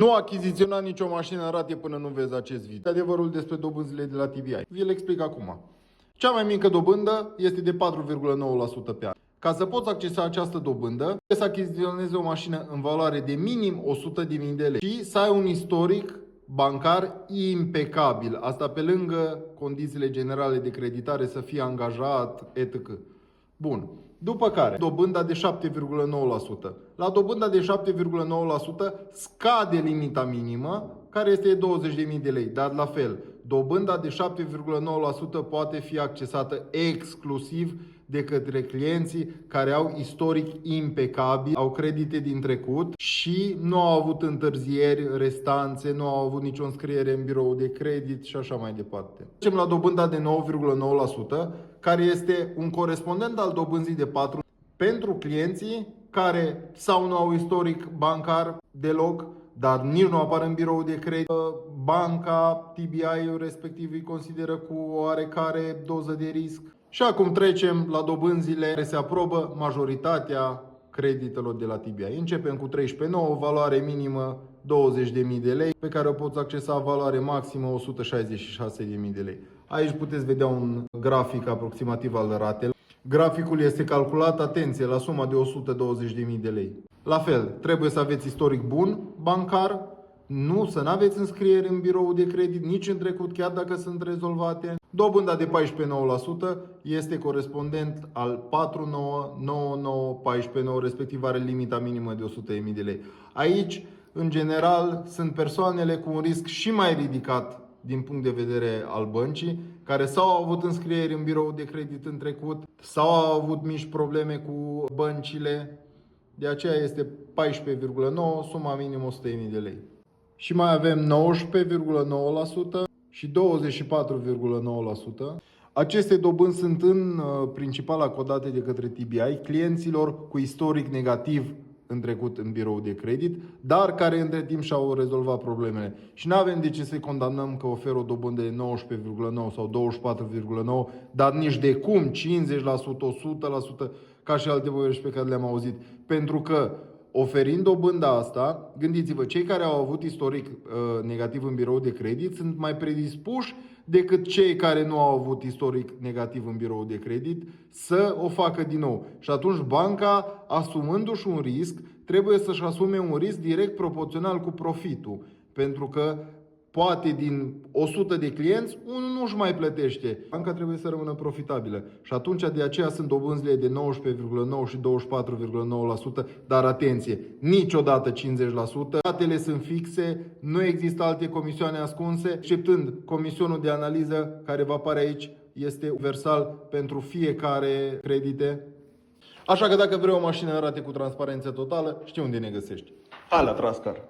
Nu achiziționa nicio mașină în rate până nu vezi acest video. Adevărul despre dobânzile de la TBI. Vi-l explic acum. Cea mai mică dobândă este de 4,9% pe an. Ca să poți accesa această dobândă, trebuie să achiziționezi o mașină în valoare de minim 100.000 de lei și să ai un istoric bancar impecabil. Asta pe lângă condițiile generale de creditare, să fii angajat, etc. Bun. După care, dobânda de 7,9%. La dobânda de 7,9% scade limita minimă, care este 20.000 de lei. Dar la fel, dobânda de 7,9% poate fi accesată exclusiv de către clienții care au istoric impecabil, au credite din trecut și nu au avut întârzieri, restanțe, nu au avut nicio înscriere în birou de credit și așa mai departe. Trecem la dobânda de 9,9%, care este un corespondent al dobânzii de 4% pentru clienții care sau nu au istoric bancar deloc, dar nici nu apar în birou de credit. Banca, TBI-ul respectiv îi consideră cu o oarecare doză de risc. Și acum trecem la dobânzile care se aprobă majoritatea creditelor de la TBI. Începem cu 13,9, valoare minimă 20.000 de lei, pe care o poți accesa valoare maximă 166.000 de lei. Aici puteți vedea un grafic aproximativ al ratelor. Graficul este calculat, atenție, la suma de 120.000 de lei. La fel, trebuie să aveți istoric bun bancar, să nu aveți înscrieri în birou de credit nici în trecut, chiar dacă sunt rezolvate. Dobânda de 14,9% este corespondent al 4,9, respectiv are limita minimă de 100.000 de lei. Aici, în general, sunt persoanele cu un risc și mai ridicat din punct de vedere al băncii, care sau au avut înscrieri în birou de credit în trecut, sau au avut mici probleme cu băncile. De aceea este 14,9, suma minimă 100.000 de lei. Și mai avem 19,9% și 24,9%. Aceste dobânzi sunt în principal acordate de către TBI clienților cu istoric negativ în trecut în birou de credit, dar care între timp și-au rezolvat problemele. Și nu avem de ce să-i condamnăm că oferă o dobândă de 19,9 sau 24,9, dar nici de cum 50%, 100%, ca și alte povești pe care le-am auzit. Pentru că oferind dobânda asta, gândiți-vă, cei care au avut istoric negativ în birou de credit sunt mai predispuși decât cei care nu au avut istoric negativ în birou de credit să o facă din nou. Și atunci banca, asumându-și un risc, trebuie să-și asume un risc direct proporțional cu profitul. Pentru că poate din 100 de clienți, unul nu-și mai plătește. Banca trebuie să rămână profitabilă. Și atunci de aceea sunt dobânzile de 19,9 și 24,9%. Dar atenție, niciodată 50%. Datele sunt fixe, nu există alte comisioane ascunse, exceptând comisionul de analiză care va apare aici, este universal pentru fiecare credite. Așa că dacă vrei o mașină în rate cu transparență totală, știi unde ne găsești. Hai la Trascar!